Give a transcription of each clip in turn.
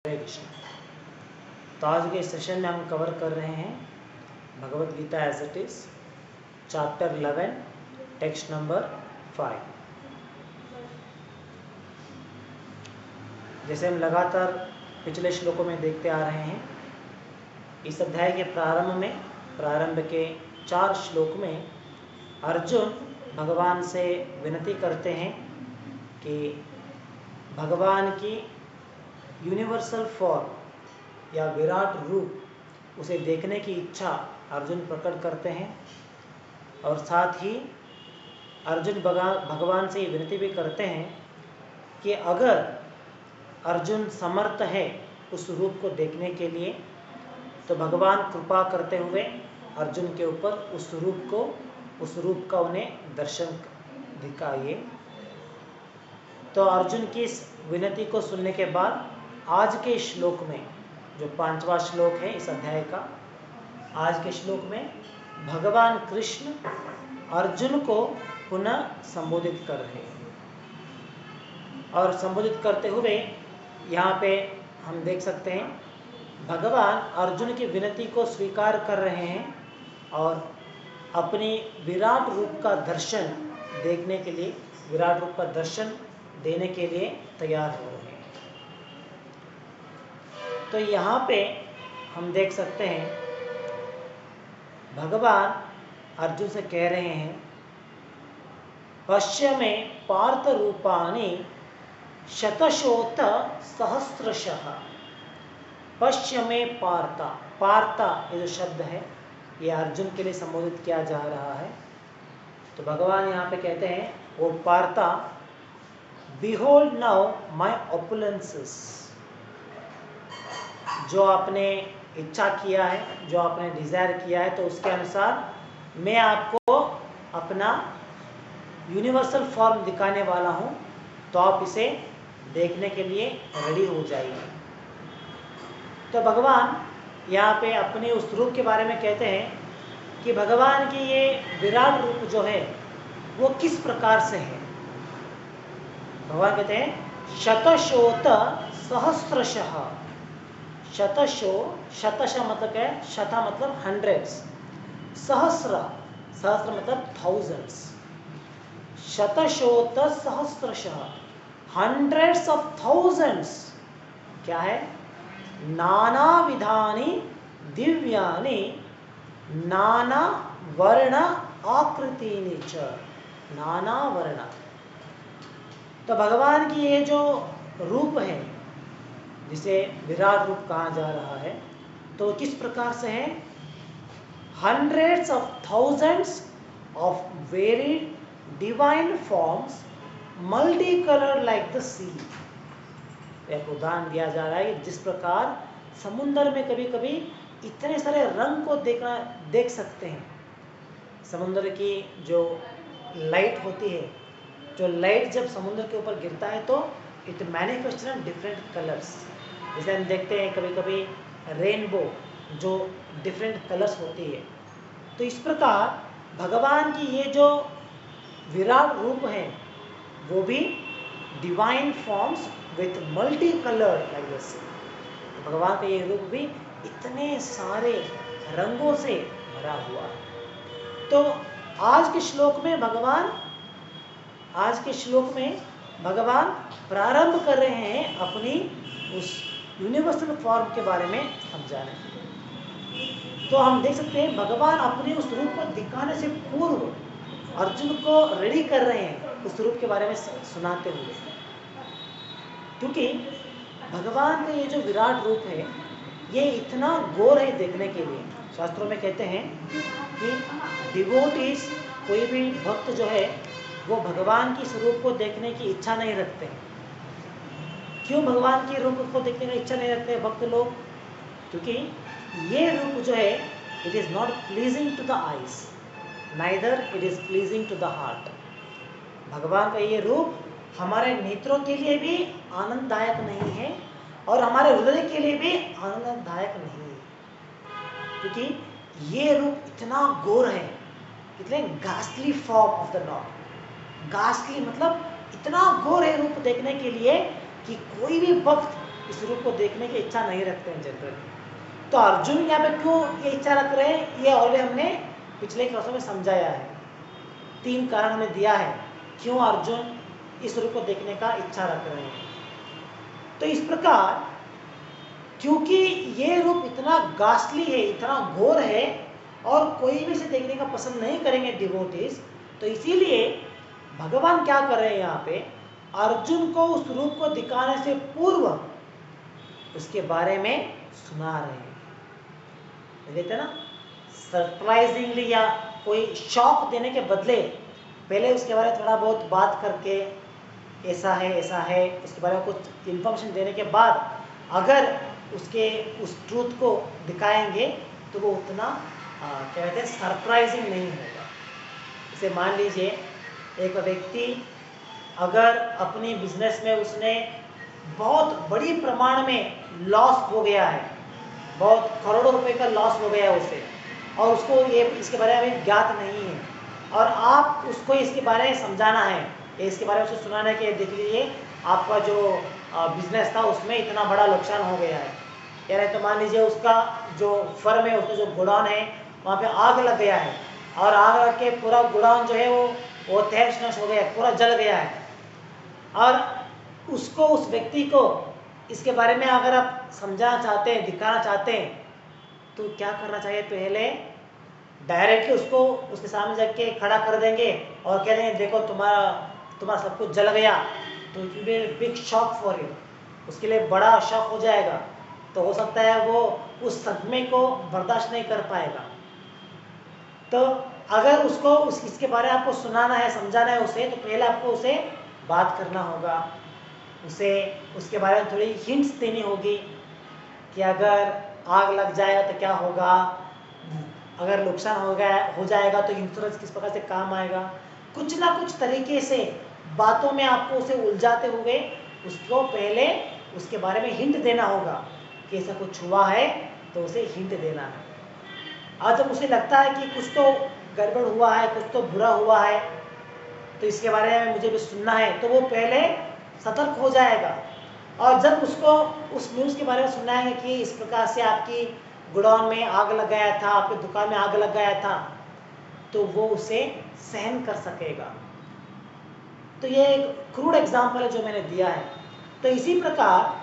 हरे कृष्ण। तो आज के सेशन में हम कवर कर रहे हैं Bhagavad Gita as it is, chapter 11, text number 5। जैसे हम लगातार पिछले श्लोकों में देखते आ रहे हैं, इस अध्याय के प्रारंभ के 4 श्लोक में अर्जुन भगवान से विनती करते हैं कि भगवान की यूनिवर्सल फॉर्म या विराट रूप उसे देखने की इच्छा अर्जुन प्रकट करते हैं। और साथ ही अर्जुन भगवान से विनती भी करते हैं कि अगर अर्जुन समर्थ है उस रूप को देखने के लिए तो भगवान कृपा करते हुए अर्जुन के ऊपर उस रूप का उन्हें दर्शन दिखाइए। तो अर्जुन की इस विनती को सुनने के बाद आज के श्लोक में, जो 5वां श्लोक है इस अध्याय का, आज के श्लोक में भगवान कृष्ण अर्जुन को पुनः संबोधित कर रहे हैं। और संबोधित करते हुए यहाँ पे हम देख सकते हैं भगवान अर्जुन की विनती को स्वीकार कर रहे हैं और अपनी विराट रूप का दर्शन देखने के लिए, विराट रूप का दर्शन देने के लिए तैयार हो रहे हैं। तो यहाँ पे हम देख सकते हैं भगवान अर्जुन से कह रहे हैं, पश्य में पार्थ रूपाणि शतशोथ सहस्रशः। पश्य में पार्था ये जो शब्द है ये अर्जुन के लिए संबोधित किया जा रहा है। तो भगवान यहाँ पे कहते हैं, वो पार्था, बिहोल्ड नाउ माय ओपुलेंसेस। जो आपने इच्छा किया है, जो आपने डिजायर किया है, तो उसके अनुसार मैं आपको अपना यूनिवर्सल फॉर्म दिखाने वाला हूं, तो आप इसे देखने के लिए रेडी हो जाइए। तो भगवान यहाँ पे अपने उस रूप के बारे में कहते हैं कि भगवान की ये विराट रूप जो है वो किस प्रकार से है। भगवान कहते हैं शतशोथ सहस्रशः। शतश मतलब है, शता मतलब हंड्रेड्स, सहस्र मतलब थाउजेंड्स। शतशोथ सहस्रशः, हंड्रेड्स ऑफ थाउजेंड्स क्या है, नाना विधानि दिव्यानि नाना वर्ण आकृतिनि च। नाना वर्ण, तो भगवान की ये जो रूप है जिसे विराट रूप कहा जा रहा है, तो किस प्रकार से है, hundreds of thousands of varied divine forms multi colour like the sea. एक उदाहरण दिया जा रहा है कि जिस प्रकार समुद्र में कभी कभी इतने सारे रंग को देख सकते हैं। समुद्र की जो लाइट होती है, जो लाइट जब समुद्र के ऊपर गिरता है तो it manifest in different colours. जैसे हम देखते हैं कभी कभी रेनबो जो डिफरेंट कलर्स होती है। तो इस प्रकार भगवान की ये जो विराट रूप है वो भी divine forms with multi colour like this. भगवान का ये रूप भी इतने सारे रंगों से भरा हुआ है। तो आज के श्लोक में भगवान प्रारंभ कर रहे हैं अपनी उस यूनिवर्सल फॉर्म के बारे में समझाने। तो हम देख सकते हैं भगवान अपने उस रूप को दिखाने से पूर्व अर्जुन को रेडी कर रहे हैं उस रूप के बारे में सुनाते हुए। क्योंकि भगवान का ये जो विराट रूप है ये इतना गौर है देखने के लिए। शास्त्रों में कहते हैं कि डिवोटीज, कोई भी भक्त जो है वो भगवान की स्वरूप को देखने की इच्छा नहीं रखते। क्यों भगवान के रूप को देखने की इच्छा नहीं रखते भक्त लोग? क्योंकि ये रूप जो है it is not pleasing to the eyes, neither it is pleasing to the heart. भगवान का ये रूप हमारे नेत्रों के लिए भी आनंददायक नहीं है और हमारे हृदय के लिए भी आनंददायक नहीं है। क्योंकि ये रूप इतना घोर है, इतने ghastly form of the Lord. Ghastly मतलब इतना घोर है रूप देखने के लिए कि कोई भी भक्त इस रूप को देखने की इच्छा नहीं रखते हैं जनरली। तो अर्जुन यहाँ पे क्यों ये इच्छा रख रहे हैं, ये ऑलरेडी हमने पिछले क्लासों में समझाया है। 3 कारण हमने दिया है क्यों अर्जुन इस रूप को देखने का इच्छा रख रहे हैं। तो इस प्रकार क्योंकि ये रूप इतना गास्टली है, इतना घोर है और कोई भी इसे देखने का पसंद नहीं करेंगे डिवोटीज, तो इसीलिए भगवान क्या कर रहे हैं यहाँ पे, अर्जुन को उस रूप को दिखाने से पूर्व उसके बारे में सुना रहे हैं। कहते हैं ना, सरप्राइजिंगली या कोई शॉक देने के बदले पहले उसके बारे में थोड़ा बहुत बात करके ऐसा है उसके बारे में कुछ इन्फॉर्मेशन देने के बाद अगर उस ट्रूथ को दिखाएंगे तो वो उतना क्या कहते हैं सरप्राइजिंग नहीं होगा। जैसे मान लीजिए एक व्यक्ति अगर अपनी बिजनेस में उसने बहुत बड़ी प्रमाण में लॉस हो गया है, बहुत करोड़ों रुपए का लॉस हो गया है उसे, और उसको ये इसके बारे में ज्ञात नहीं है, और आप उसको इसके बारे में समझाना है, इसके बारे में उसको सुनाना है कि देख लीजिए आपका जो बिजनेस था उसमें इतना बड़ा नुकसान हो गया है। यानी तो मान लीजिए उसका जो फर्म है, उसका जो गोडाउन है, वहाँ पे आग लग गया है और आग लग के पूरा गोडाउन जो है वो तहस नहस हो गया है, पूरा जल गया है। और उसको, उस व्यक्ति को इसके बारे में अगर आप समझाना चाहते हैं, दिखाना चाहते हैं, तो क्या करना चाहिए, पहले डायरेक्टली उसको उसके सामने जाके खड़ा कर देंगे और कह देंगे देखो तुम्हारा सब कुछ जल गया, तो it will be big shock for you, उसके लिए बड़ा शॉक हो जाएगा। तो हो सकता है वो उस सदमे को बर्दाश्त नहीं कर पाएगा। तो अगर उसको इसके बारे में आपको सुनाना है, समझाना है उसे, तो पहले आपको उसे बात करना होगा, उसे उसके बारे में थोड़ी हिंट्स देनी होगी कि अगर आग लग जाएगा तो क्या होगा, अगर नुकसान हो जाएगा तो इंश्योरेंस किस प्रकार से काम आएगा। कुछ ना कुछ तरीके से बातों में आपको उसे उलझाते हुए उसको पहले उसके बारे में हिंट देना होगा कि ऐसा कुछ हुआ है, तो उसे हिंट देना है। और जब उसे लगता है कि कुछ तो गड़बड़ हुआ है, कुछ तो बुरा हुआ है, तो इसके बारे में मुझे भी सुनना है, तो वो पहले सतर्क हो जाएगा। और जब उसको उस न्यूज़ के बारे में सुनाएंगे कि इस प्रकार से आपकी गोडाउन में आग लग गया था, आपकी दुकान में आग लग गया था, तो वो उसे सहन कर सकेगा। तो ये एक क्रूड एग्जाम्पल है जो मैंने दिया है। तो इसी प्रकार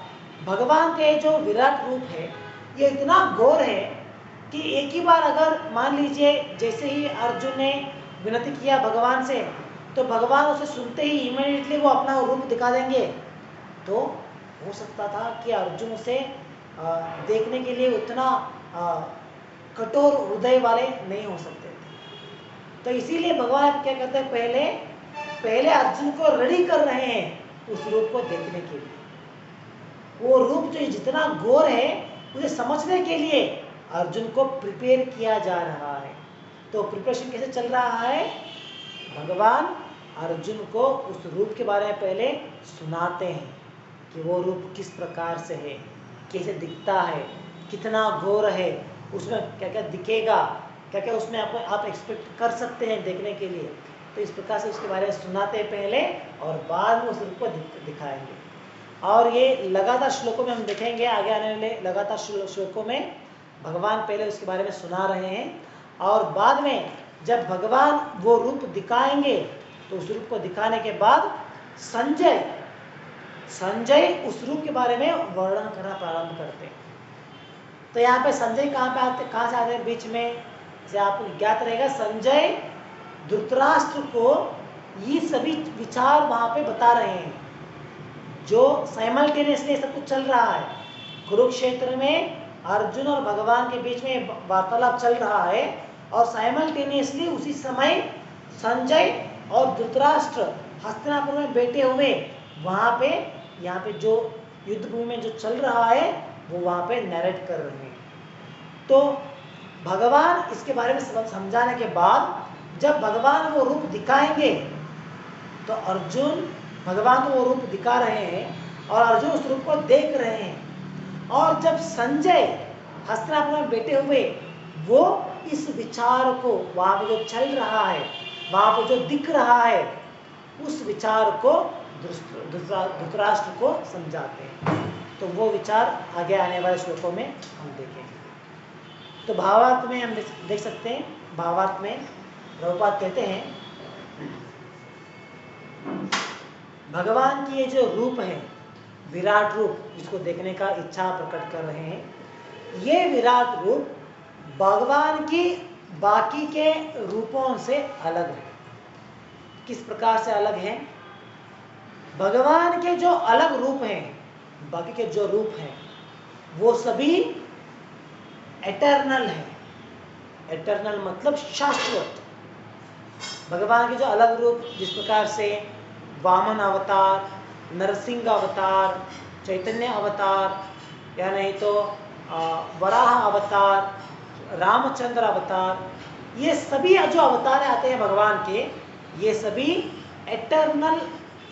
भगवान के जो विराट रूप है ये इतना घोर है कि एक ही बार अगर मान लीजिए जैसे ही अर्जुन ने विनती किया भगवान से, तो भगवान उसे सुनते ही इमीडिएटली वो अपना रूप दिखा देंगे। तो हो सकता था कि अर्जुन उसे देखने के लिए उतना कठोर हृदय वाले नहीं हो सकते थे। तो इसीलिए भगवान क्या करते हैं, पहले अर्जुन को रेडी कर रहे हैं उस रूप को देखने के लिए। वो रूप जो जितना घोर है उसे समझने के लिए अर्जुन को प्रिपेयर किया जा रहा है। तो प्रिपरेशन कैसे चल रहा है, भगवान अर्जुन को उस रूप के बारे में पहले सुनाते हैं कि वो रूप किस प्रकार से है, कैसे दिखता है, कितना घोर है, उसमें क्या क्या दिखेगा, क्या क्या उसमें आप एक्सपेक्ट कर सकते हैं देखने के लिए। तो इस प्रकार से उसके बारे में सुनाते हैं पहले और बाद में उस रूप को दिखाएंगे। और ये लगातार श्लोकों में हम देखेंगे, आगे आने वाले लगातार श्लोकों में भगवान पहले उसके बारे में सुना रहे हैं और बाद में जब भगवान वो रूप दिखाएंगे तो उस रूप को दिखाने के बाद संजय उस रूप के बारे में वर्णन करना प्रारंभ करते हैं। तो यहाँ पे संजय कहाँ से आते हैं बीच में, से आपको ज्ञात रहेगा, संजय धृतराष्ट्र को ये सभी विचार वहां पे बता रहे हैं जो साइमल्टेनियसली सब कुछ चल रहा है। कुरुक्षेत्र में अर्जुन और भगवान के बीच में वार्तालाप चल रहा है और साइमल्टेनियसली उसी समय संजय और धृतराष्ट्र हस्तिनापुर में बैठे हुए वहां पे यहाँ पे जो युद्ध भूमि में जो चल रहा है वो वहां पे नैरेट कर रहे हैं। तो भगवान इसके बारे में समझाने के बाद जब भगवान वो रूप दिखाएंगे तो अर्जुन, भगवान को वो रूप दिखा रहे हैं और अर्जुन उस रूप को देख रहे हैं। और जब संजय हस्तिनापुर में बैठे हुए वो इस विचार को वहां पे जो चल रहा है, वहां पे जो दिख रहा है, उस विचार को धृतराष्ट्र को समझाते हैं। तो वो विचार आगे आने वाले श्लोकों में हम देखेंगे। तो भावार्थ में हम देख सकते हैं, भावार्थ में प्रभुपाद कहते हैं भगवान की ये जो रूप है, विराट रूप, जिसको देखने का इच्छा प्रकट कर रहे हैं, ये विराट रूप भगवान की बाकी के रूपों से अलग है। किस प्रकार से अलग है? भगवान के जो अलग रूप हैं, बाकी के जो रूप हैं, वो सभी एटर्नल है। एटर्नल मतलब शाश्वत। भगवान के जो अलग रूप, जिस प्रकार से वामन अवतार, नरसिंह अवतार, चैतन्य अवतार, या नहीं तो वराह अवतार, रामचंद्र अवतार, ये सभी जो अवतार आते हैं भगवान के, ये सभी eternal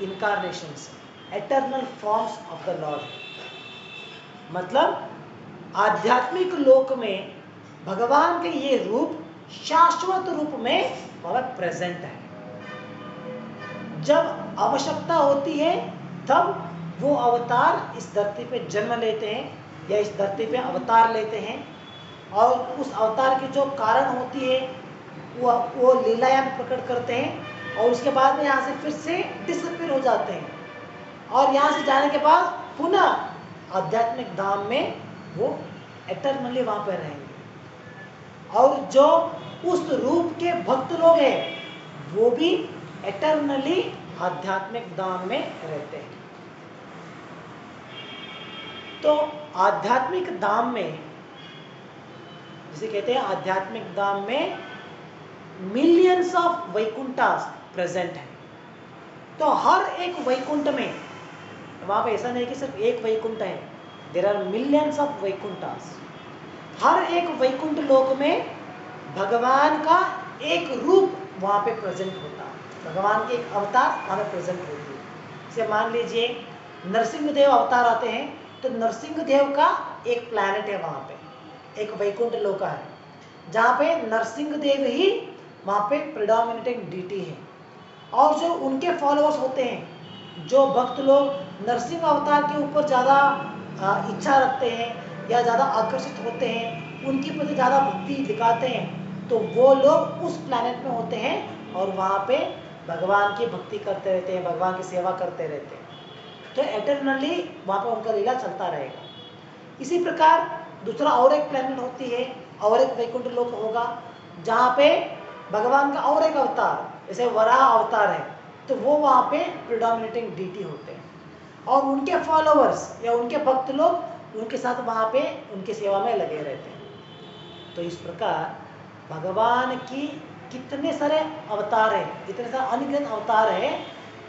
incarnations, eternal forms of the Lord. मतलब आध्यात्मिक लोक में भगवान के ये रूप शाश्वत रूप में वह प्रेजेंट है। जब आवश्यकता होती है तब वो अवतार इस धरती पे जन्म लेते हैं या इस धरती पे अवतार लेते हैं, और उस अवतार की जो कारण होती है वो लीलायां प्रकट करते हैं, और उसके बाद में यहाँ से फिर से डिसअपीयर हो जाते हैं, और यहाँ से जाने के बाद पुनः आध्यात्मिक धाम में वो एटर्नली वहाँ पर रहेंगे। और जो उस रूप के भक्त लोग हैं वो भी एटर्नली आध्यात्मिक धाम में रहते हैं। तो आध्यात्मिक धाम में, जिसे कहते हैं आध्यात्मिक धाम में मिलियंस ऑफ वैकुंठास प्रेजेंट है। तो हर एक वैकुंठ में, वहां पे ऐसा नहीं कि सिर्फ एक वैकुंठ है, देयर आर मिलियंस ऑफ वैकुंठास। हर एक वैकुंठ लोक में भगवान का एक रूप वहां पे प्रेजेंट होता है, भगवान के एक अवतार वहां पे प्रेजेंट होती है। जैसे मान लीजिए नरसिंह देव अवतार आते हैं, तो नरसिंह देव का एक प्लैनेट है वहां पे, एक वैकुंठ लोका है, जहाँ पे नरसिंह देव ही वहाँ पे प्रिडोमिनेटिंग डीटी है। और जो उनके फॉलोअर्स होते हैं, जो भक्त लोग नरसिंह अवतार के ऊपर ज़्यादा इच्छा रखते हैं या ज़्यादा आकर्षित होते हैं, उनकी प्रति ज़्यादा भक्ति दिखाते हैं, तो वो लोग उस प्लैनेट में होते हैं और वहाँ पे भगवान की भक्ति करते रहते हैं, भगवान की सेवा करते रहते हैं। तो एटर्नली वहाँ पे उनका लीला चलता रहेगा। इसी प्रकार दूसरा और एक प्लैनेट होती है, और एक वैकुंठ लोक होगा, जहाँ पे भगवान का और एक अवतार, जैसे वराह अवतार है, तो वो वहाँ पे प्रिडोमिनेटिंग डीटी होते हैं, और उनके फॉलोअर्स या उनके भक्त लोग उनके साथ वहाँ पे उनकी सेवा में लगे रहते हैं। तो इस प्रकार भगवान की कितने सारे अवतार हैं, इतने सारे अनगिनत अवतार हैं,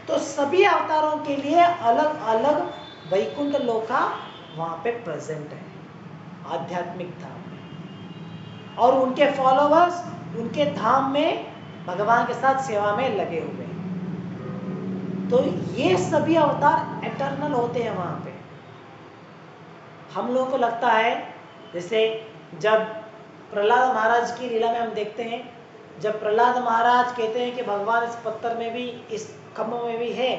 तो सभी अवतारों के लिए अलग अलग वैकुंठ लोका वहाँ पे प्रेजेंट है आध्यात्मिक धाम में, और उनके फॉलोअर्स उनके धाम में भगवान के साथ सेवा में लगे हुए हैं। तो ये सभी अवतार एटर्नल होते हैं वहाँ पे। हम लोगों को लगता है, जैसे जब प्रहलाद महाराज की लीला में हम देखते हैं, जब प्रहलाद महाराज कहते हैं कि भगवान इस पत्थर में भी, इस खम्भ में भी है,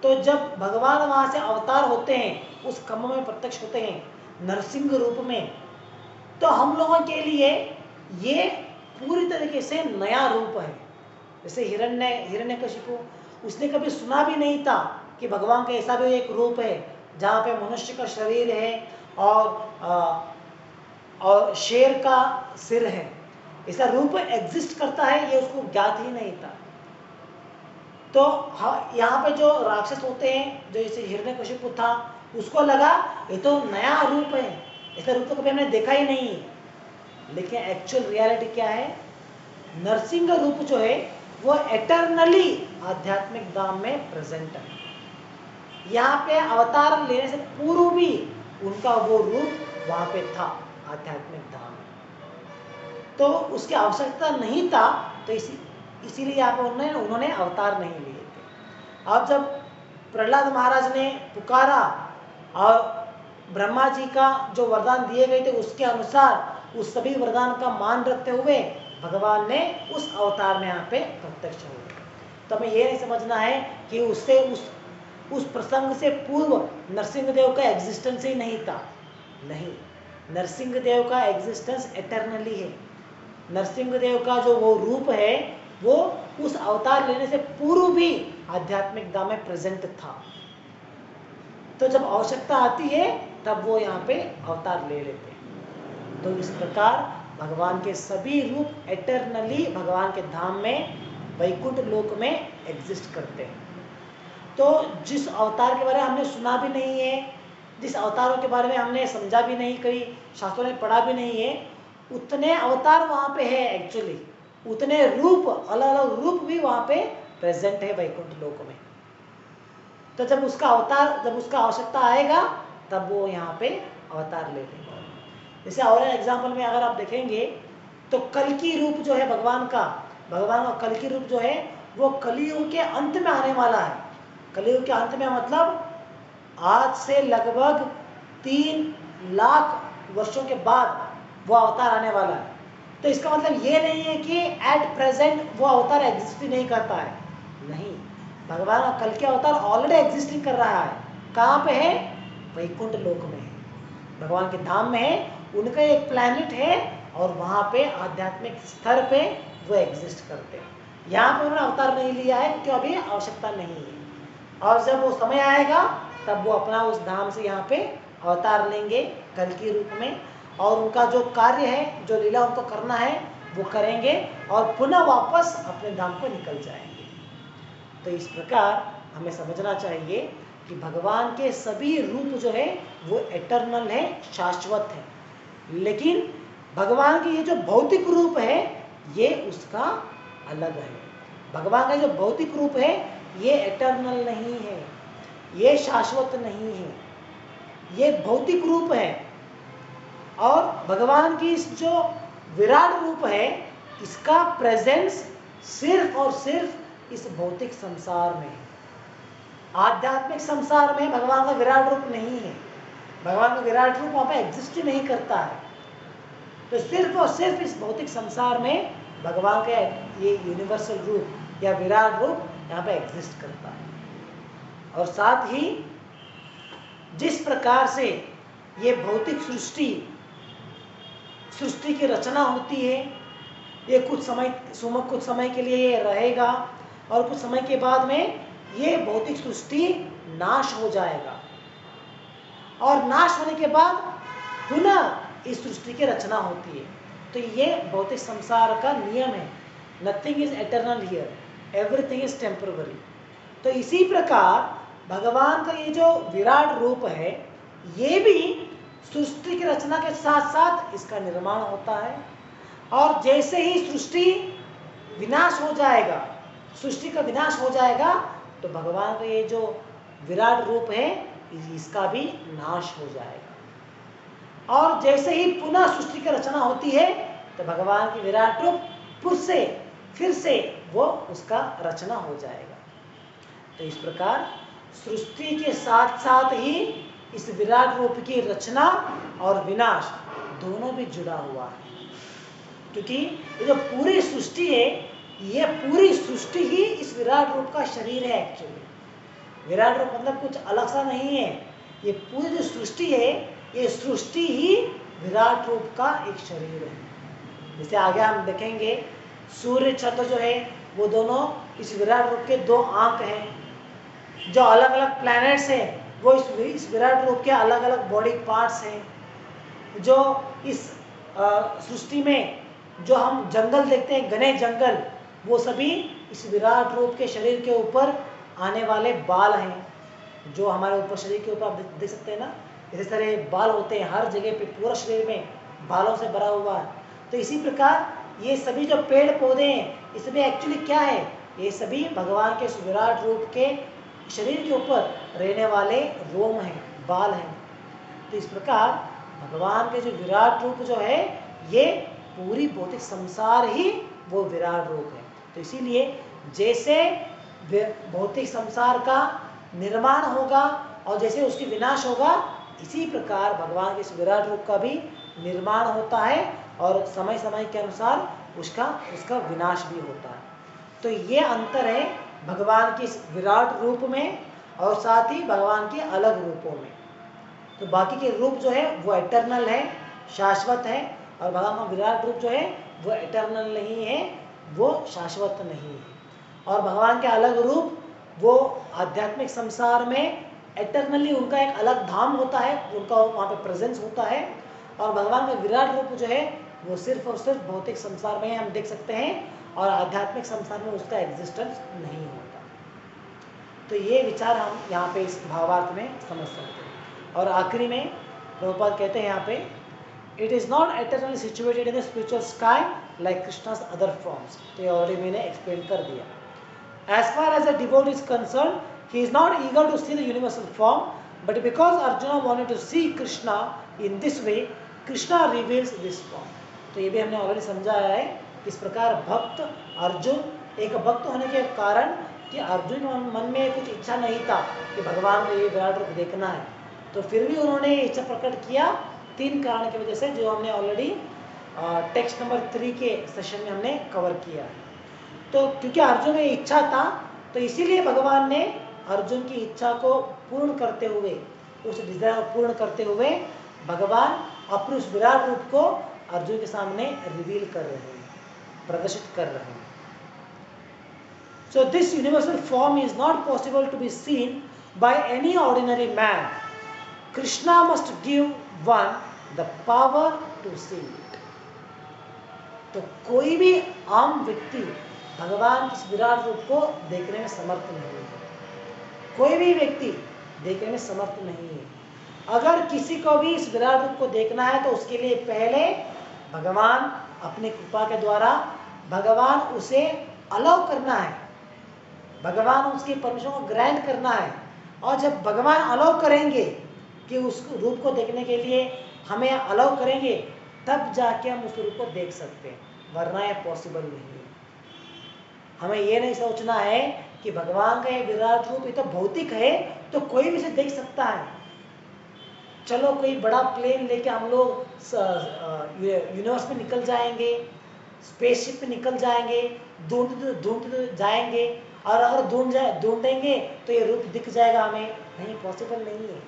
तो जब भगवान वहाँ से अवतार होते हैं, उस खम्भ में प्रत्यक्ष होते हैं नरसिंह रूप में, तो हम लोगों के लिए ये पूरी तरीके से नया रूप है। जैसे हिरण्यकशिपु, उसने कभी सुना भी नहीं था कि भगवान का ऐसा भी एक रूप है जहाँ पे मनुष्य का शरीर है और शेर का सिर है, ऐसा रूप एग्जिस्ट करता है, ये उसको ज्ञात ही नहीं था। तो यहाँ पे जो राक्षस होते हैं, जो जैसे हिरण्यकशिपु था, उसको लगा ये तो नया रूप है, ऐसा रूप तो कभी हमने देखा ही नहीं है। लेकिन एक्चुअल रियलिटी क्या है? नरसिंह रूप जो है वो एटर्नली आध्यात्मिक धाम में प्रेजेंट है। यहाँ पे अवतार लेने से पूर्व भी उनका वो रूप वहाँ पे था आध्यात्मिक धाम में, तो उसकी आवश्यकता नहीं था, तो इसीलिए यहाँ पे उन्होंने अवतार नहीं लिए थे। अब जब प्रहलाद महाराज ने पुकारा और ब्रह्मा जी का जो वरदान दिए गए थे उसके अनुसार उस सभी वरदान का मान रखते हुए भगवान ने उस अवतार में यहाँ पे प्रत्यक्ष हो गए। तो हमें ये नहीं समझना है कि उससे उस प्रसंग से पूर्व नरसिंहदेव का एग्जिस्टेंस ही नहीं था। नहीं, नरसिंहदेव का एग्जिस्टेंस एटर्नली है। नरसिंहदेव का जो वो रूप है वो उस अवतार लेने से पूर्व भी आध्यात्मिक धाम में प्रेजेंट था। तो जब आवश्यकता आती है तब वो यहाँ पे अवतार ले लेते हैं। तो इस प्रकार भगवान के सभी रूप एटर्नली भगवान के धाम में वैकुंठ लोक में एग्जिस्ट करते हैं। तो जिस अवतार के बारे में हमने सुना भी नहीं है, जिस अवतारों के बारे में हमने समझा भी नहीं, कई शास्त्रों में पढ़ा भी नहीं है, उतने अवतार वहाँ पे है एक्चुअली, उतने रूप, अलग अलग रूप भी वहाँ पे प्रेजेंट है वैकुंठ लोक में। तो जब उसका अवतार, जब उसका आवश्यकता आएगा तब वो यहाँ पे अवतार ले लेगा। जैसे और एग्जाम्पल में अगर आप देखेंगे तो कल्कि रूप जो है भगवान का कल्कि रूप जो है वो कलियुग के अंत में आने वाला है। कलियुग के अंत में मतलब आज से लगभग 3 लाख वर्षों के बाद वो अवतार आने वाला है। तो इसका मतलब ये नहीं है कि एट प्रेजेंट वो अवतार एग्जिस्ट ही नहीं करता है, नहीं, भगवान का कल के अवतार ऑलरेडी एग्जिस्टिंग कर रहा है। कहाँ पे है? वैकुंठ लोक में है, भगवान के धाम में है, उनका एक प्लैनेट है और वहाँ पे आध्यात्मिक स्तर पे वो एग्जिस्ट करते हैं। यहाँ पे उन्होंने अवतार नहीं लिया है क्योंकि अभी आवश्यकता नहीं है, और जब वो समय आएगा तब वो अपना उस धाम से यहाँ पे अवतार लेंगे कल के रूप में, और उनका जो कार्य है, जो लीला उनको करना है वो करेंगे और पुनः वापस अपने धाम को निकल जाएंगे। तो इस प्रकार हमें समझना चाहिए कि भगवान के सभी रूप जो है वो एटर्नल है, शाश्वत है, लेकिन भगवान के ये जो भौतिक रूप है ये उसका अलग है। भगवान का जो भौतिक रूप है ये एटर्नल नहीं है, ये शाश्वत नहीं है, ये भौतिक रूप है। और भगवान की इस जो विराट रूप है इसका प्रेजेंस सिर्फ और सिर्फ इस भौतिक संसार में है। आध्यात्मिक संसार में भगवान का विराट रूप नहीं है, भगवान का विराट रूप वहां पे एग्जिस्ट ही नहीं करता है। तो सिर्फ और सिर्फ इस भौतिक संसार में भगवान का ये यूनिवर्सल रूप या विराट रूप यहाँ पे एग्जिस्ट करता है। और साथ ही जिस प्रकार से ये भौतिक सृष्टि की रचना होती है, ये कुछ समय के लिए ये रहेगा और कुछ समय के बाद में ये भौतिक सृष्टि नाश हो जाएगा, और नाश होने के बाद पुनः इस सृष्टि की रचना होती है। तो ये भौतिक संसार का नियम है, nothing is eternal here, everything is temporary. तो इसी प्रकार भगवान का ये जो विराट रूप है ये भी सृष्टि की रचना के साथ साथ इसका निर्माण होता है, और जैसे ही सृष्टि विनाश हो जाएगा, सृष्टि का विनाश हो जाएगा तो भगवान का ये जो विराट रूप है इसका भी नाश हो जाएगा। और जैसे ही पुनः सृष्टि की रचना होती है तो भगवान की विराट रूप फिर से वो उसका रचना हो जाएगा। तो इस प्रकार सृष्टि के साथ साथ ही इस विराट रूप की रचना और विनाश दोनों भी जुड़ा हुआ है, क्योंकि ये जो पूरी सृष्टि है ये पूरी सृष्टि ही इस विराट रूप का शरीर है। एक्चुअली विराट रूप मतलब कुछ अलग सा नहीं है, ये पूरी जो सृष्टि है ये सृष्टि ही विराट रूप का एक शरीर है। जैसे आगे हम देखेंगे सूर्य चंद्र जो है वो दोनों इस विराट रूप के 2 आंख हैं, जो अलग अलग प्लैनेट्स हैं वो इस विराट रूप के अलग अलग बॉडी पार्ट्स हैं, जो इस सृष्टि में जो हम जंगल देखते हैं, घने जंगल, वो सभी इस विराट रूप के शरीर के ऊपर आने वाले बाल हैं, जो हमारे ऊपर शरीर के ऊपर आप देख सकते हैं ना, इस तरह बाल होते हैं हर जगह पे, पूरा शरीर में बालों से भरा हुआ है। तो इसी प्रकार ये सभी जो पेड़ पौधे हैं इसमें एक्चुअली क्या है, ये सभी भगवान के इस विराट रूप के शरीर के ऊपर रहने वाले रोम हैं, बाल हैं। तो इस प्रकार भगवान के जो विराट रूप जो है ये पूरी भौतिक संसार ही वो विराट रूप है। तो इसीलिए जैसे भौतिक संसार का निर्माण होगा और जैसे उसकी विनाश होगा, इसी प्रकार भगवान के इस विराट रूप का भी निर्माण होता है और समय समय के अनुसार उसका विनाश भी होता है। तो ये अंतर है भगवान के इस विराट रूप में और साथ ही भगवान के अलग रूपों में। तो बाकी के रूप जो है वो एटर्नल है, शाश्वत है, और भगवान का विराट रूप जो है वो एटर्नल नहीं है, वो शाश्वत नहीं है। और भगवान के अलग रूप वो आध्यात्मिक संसार में एटर्नली उनका एक अलग धाम होता है, उनका वहाँ पे प्रेजेंस होता है। और भगवान का विराट रूप जो है वो सिर्फ और सिर्फ भौतिक संसार में हम देख सकते हैं, और आध्यात्मिक संसार में उसका एग्जिस्टेंस नहीं होता। तो ये विचार हम यहाँ पे इस भावार्थ में समझ सकते हैं। और आखिरी में प्रभुपाद कहते हैं यहाँ पे, it is not eternally situated in the spiritual sky like Krishna's other forms. तो ये ऑलरेडी मैंने एक्सप्लेन कर दिया। As far as the devotee is concerned, he is not eager to see the universal form, but because Arjuna wanted to see Krishna in this way, Krishna reveals this form. तो ये भी हमने already समझाया है, किस प्रकार भक्त अर्जुन, एक भक्त होने के कारण कि अर्जुन के मन में कुछ इच्छा नहीं था कि भगवान को ये विराट रूप देखना है, तो फिर भी उन्होंने इच्छा प्रकट किया 3 कारण की वजह से, जो हमने ऑलरेडी टेक्स्ट नंबर 3 के सेशन में हमने कवर किया है। तो क्योंकि अर्जुन में इच्छा था, तो इसीलिए भगवान ने अर्जुन की इच्छा को पूर्ण करते हुए, उस डिजायर को पूर्ण करते हुए, भगवान अपने उस विराट रूप को अर्जुन के सामने रिवील कर रहे हैं, प्रदर्शित कर रहे हैं। So this universal form is not possible to be seen by any ordinary man. Krishna must give one the power to see it. तो कोई भी आम व्यक्ति भगवान इस विराट रूप को देखने में समर्थ नहीं है, कोई भी व्यक्ति देखने में समर्थ नहीं है। अगर किसी को भी इस विराट रूप को देखना है तो उसके लिए पहले भगवान अपनी कृपा के द्वारा भगवान उसे अलाउ करना है, भगवान उसकी परमिशन को ग्रांट करना है। और जब भगवान अलाउ करेंगे कि उस रूप को देखने के लिए हमें अलाउ करेंगे, तब जाके हम उस रूप को देख सकते हैं, वरना ये पॉसिबल नहीं है। हमें ये नहीं सोचना है कि भगवान का ये विराट रूप ये तो भौतिक है, तो कोई भी इसे देख सकता है। चलो कोई बड़ा प्लेन लेके हम लोग यूनिवर्स में निकल जाएंगे, स्पेसशिप में निकल जाएंगे, ढूंढ जाएंगे, और अगर ढूंढेंगे तो ये रूप दिख जाएगा हमें, नहीं, पॉसिबल नहीं है।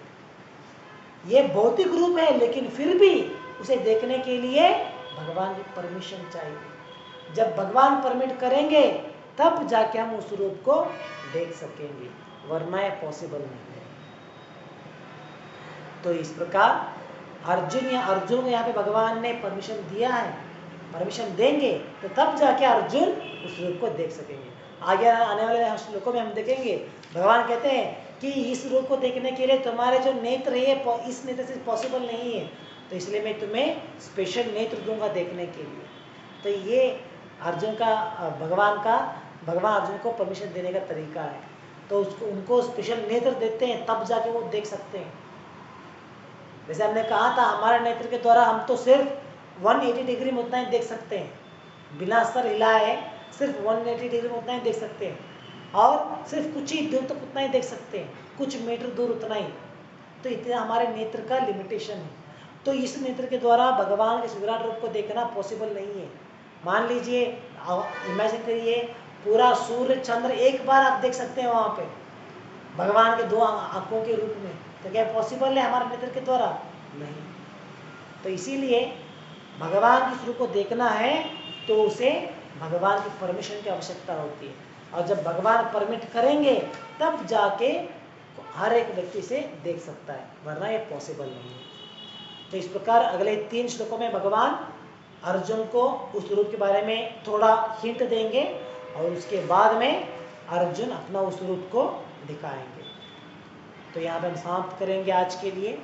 ये भौतिक रूप है, लेकिन फिर भी उसे देखने के लिए भगवान की परमिशन चाहिए। जब भगवान परमिट करेंगे तब जाके हम उस रूप को देख सकेंगे, वरना ये पॉसिबल नहीं है। तो इस प्रकार अर्जुन को यहाँ पे भगवान ने परमिशन दिया है, परमिशन देंगे तो तब जाके अर्जुन उस रूप को देख सकेंगे। आगे आने वाले श्लोकों में हम देखेंगे, भगवान कहते हैं कि इस रूप को देखने के लिए तुम्हारे जो नेत्र है इस नेत्र से पॉसिबल नहीं है, तो इसलिए मैं तुम्हें स्पेशल नेत्र दूंगा देखने के लिए। तो ये अर्जुन का भगवान अर्जुन को परमिशन देने का तरीका है। तो उनको स्पेशल नेत्र देते हैं, तब जाके वो देख सकते हैं। जैसे हमने कहा था, हमारे नेत्र के द्वारा हम तो सिर्फ 180 डिग्री में उतना ही देख सकते हैं, बिना सर हिलाए सिर्फ 180 डिग्री में उतना ही देख सकते हैं, और सिर्फ कुछ ही दूर तक उतना ही देख सकते हैं, कुछ मीटर दूर उतना ही। तो इतना हमारे नेत्र का लिमिटेशन है। तो इस नेत्र के द्वारा भगवान के विराट रूप को देखना पॉसिबल नहीं है। मान लीजिए, इमेजिन करिए, पूरा सूर्य चंद्र एक बार आप देख सकते हैं वहाँ पे भगवान के 2 आंखों के रूप में, तो क्या पॉसिबल है हमारे नेत्र के द्वारा? नहीं। तो इसीलिए भगवान के रूप को देखना है तो उसे भगवान की परमिशन की आवश्यकता होती है, और जब भगवान परमिट करेंगे तब जाके हर एक व्यक्ति से देख सकता है, वरना ये पॉसिबल नहीं है। तो इस प्रकार अगले 3 श्लोकों में भगवान अर्जुन को उस रूप के बारे में थोड़ा हिंट देंगे, और उसके बाद में अर्जुन अपना उस रूप को दिखाएंगे। तो यहाँ पे हम समाप्त करेंगे आज के लिए।